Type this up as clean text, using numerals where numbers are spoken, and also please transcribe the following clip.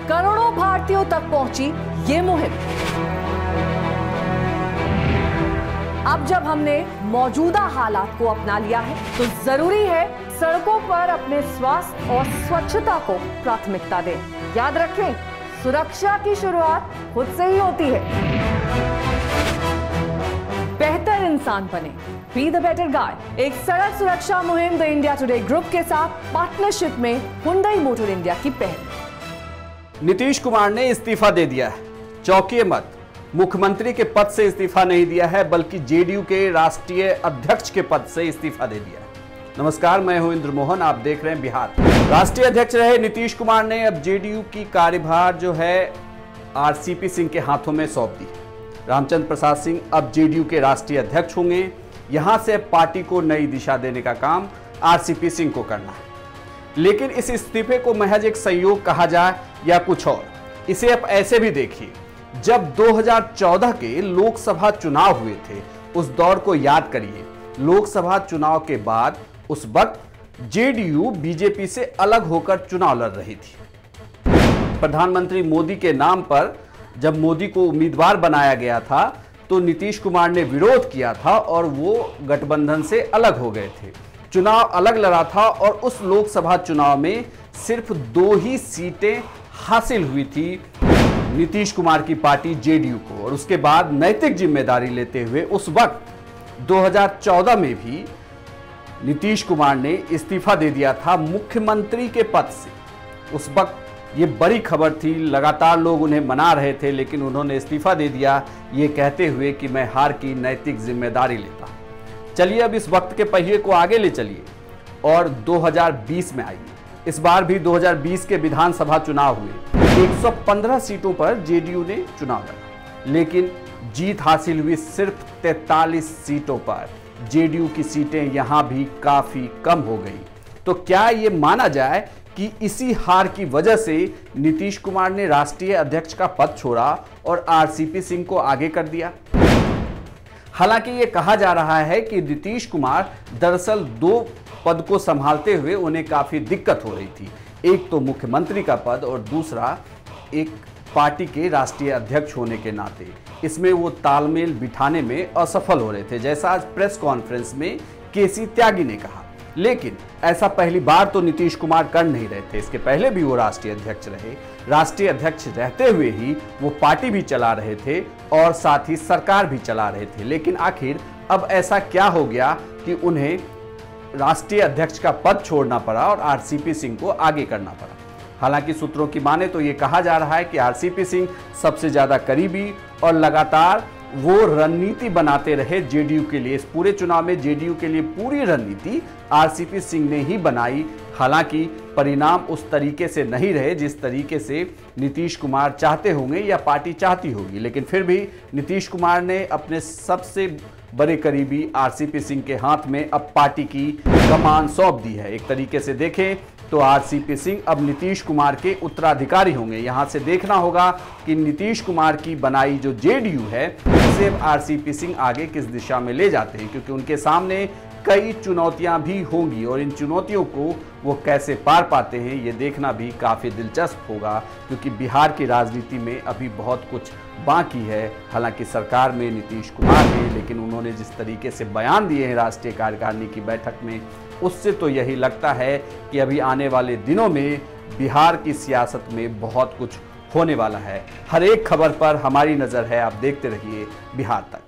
करोड़ों भारतीयों तक पहुंची ये मुहिम। अब जब हमने मौजूदा हालात को अपना लिया है तो जरूरी है सड़कों पर अपने स्वास्थ्य और स्वच्छता को प्राथमिकता दें। याद रखें, सुरक्षा की शुरुआत खुद से ही होती है। बेहतर इंसान बने, बी द बेटर गाय। एक सड़क सुरक्षा मुहिम द इंडिया टुडे ग्रुप के साथ पार्टनरशिप में हुंडई मोटर इंडिया की पहल। नीतीश कुमार ने इस्तीफा दे दिया है। चौंकिए मत, मुख्यमंत्री के पद से इस्तीफा नहीं दिया है बल्कि जेडीयू के राष्ट्रीय अध्यक्ष के पद से इस्तीफा दे दिया है। नमस्कार, मैं हूं इंद्र मोहन, आप देख रहे हैं बिहार। राष्ट्रीय अध्यक्ष रहे नीतीश कुमार ने अब जेडीयू की कार्यभार जो है आरसीपी सिंह के हाथों में सौंप दी। रामचंद्र प्रसाद सिंह अब जेडीयू के राष्ट्रीय अध्यक्ष होंगे। यहां से पार्टी को नई दिशा देने का काम आरसीपी सिंह को करना है। लेकिन इस इस्तीफे को महज एक संयोग कहा जाए या कुछ और, इसे आप ऐसे भी देखिए। जब 2014 के लोकसभा चुनाव हुए थे, उस दौर को याद करिए। लोकसभा चुनाव के बाद उस वक्त जेडीयू बीजेपी से अलग होकर चुनाव लड़ रही थी। प्रधानमंत्री मोदी के नाम पर जब मोदी को उम्मीदवार बनाया गया था तो नीतीश कुमार ने विरोध किया था और वो गठबंधन से अलग हो गए थे। चुनाव अलग लड़ा था और उस लोकसभा चुनाव में सिर्फ 2 ही सीटें हासिल हुई थी नीतीश कुमार की पार्टी जेडीयू को। और उसके बाद नैतिक जिम्मेदारी लेते हुए उस वक्त 2014 में भी नीतीश कुमार ने इस्तीफा दे दिया था मुख्यमंत्री के पद से। उस वक्त ये बड़ी खबर थी, लगातार लोग उन्हें मना रहे थे, लेकिन उन्होंने इस्तीफा दे दिया ये कहते हुए कि मैं हार की नैतिक जिम्मेदारी लेता हूं। चलिए अब इस वक्त के पहिए को आगे ले चलिए और 2020 में आइए। इस बार भी 2020 के विधानसभा चुनाव हुए। 115 सीटों पर जेडीयू ने चुनाव लड़ा, लेकिन जीत हासिल हुई सिर्फ 43 सीटों पर। जेडीयू की सीटें यहां भी काफी कम हो गई। तो क्या ये माना जाए कि इसी हार की वजह से नीतीश कुमार ने राष्ट्रीय अध्यक्ष का पद छोड़ा और आरसीपी सिंह को आगे कर दिया? हालांकि ये कहा जा रहा है कि नीतीश कुमार दरअसल 2 पद को संभालते हुए उन्हें काफी दिक्कत हो रही थी। एक तो मुख्यमंत्री का पद और दूसरा एक पार्टी के राष्ट्रीय अध्यक्ष होने के नाते इसमें वो तालमेल बिठाने में असफल हो रहे थे, जैसा आज प्रेस कॉन्फ्रेंस में केसी त्यागी ने कहा। लेकिन ऐसा पहली बार तो नीतीश कुमार कर नहीं रहे थे। इसके पहले भी वो राष्ट्रीय अध्यक्ष रहे। राष्ट्रीय अध्यक्ष रहते हुए ही वो पार्टी भी चला रहे थे और साथ ही सरकार भी चला रहे थे। लेकिन आखिर अब ऐसा क्या हो गया कि उन्हें राष्ट्रीय अध्यक्ष का पद छोड़ना पड़ा और आरसीपी सिंह को आगे करना पड़ा? हालांकि सूत्रों की माने तो ये कहा जा रहा है कि आरसीपी सिंह सबसे ज्यादा करीबी और लगातार वो रणनीति बनाते रहे जेडीयू के लिए। इस पूरे चुनाव में जेडीयू के लिए पूरी रणनीति आरसीपी सिंह ने ही बनाई। हालांकि परिणाम उस तरीके से नहीं रहे जिस तरीके से नीतीश कुमार चाहते होंगे या पार्टी चाहती होगी, लेकिन फिर भी नीतीश कुमार ने अपने सबसे बड़े करीबी आरसीपी सिंह के हाथ में अब पार्टी की कमान सौंप दी है। एक तरीके से देखें तो आरसीपी सिंह अब नीतीश कुमार के उत्तराधिकारी होंगे। यहां से देखना होगा कि नीतीश कुमार की बनाई जो जेडीयू है उसे आरसीपी सिंह आगे किस दिशा में ले जाते हैं, क्योंकि उनके सामने कई चुनौतियां भी होंगी और इन चुनौतियों को वो कैसे पार पाते हैं ये देखना भी काफ़ी दिलचस्प होगा, क्योंकि बिहार की राजनीति में अभी बहुत कुछ बाकी है। हालांकि सरकार में नीतीश कुमार है, लेकिन उन्होंने जिस तरीके से बयान दिए हैं राष्ट्रीय कार्यकारिणी की बैठक में, उससे तो यही लगता है कि अभी आने वाले दिनों में बिहार की सियासत में बहुत कुछ होने वाला है। हर एक खबर पर हमारी नज़र है, आप देखते रहिए बिहार तक।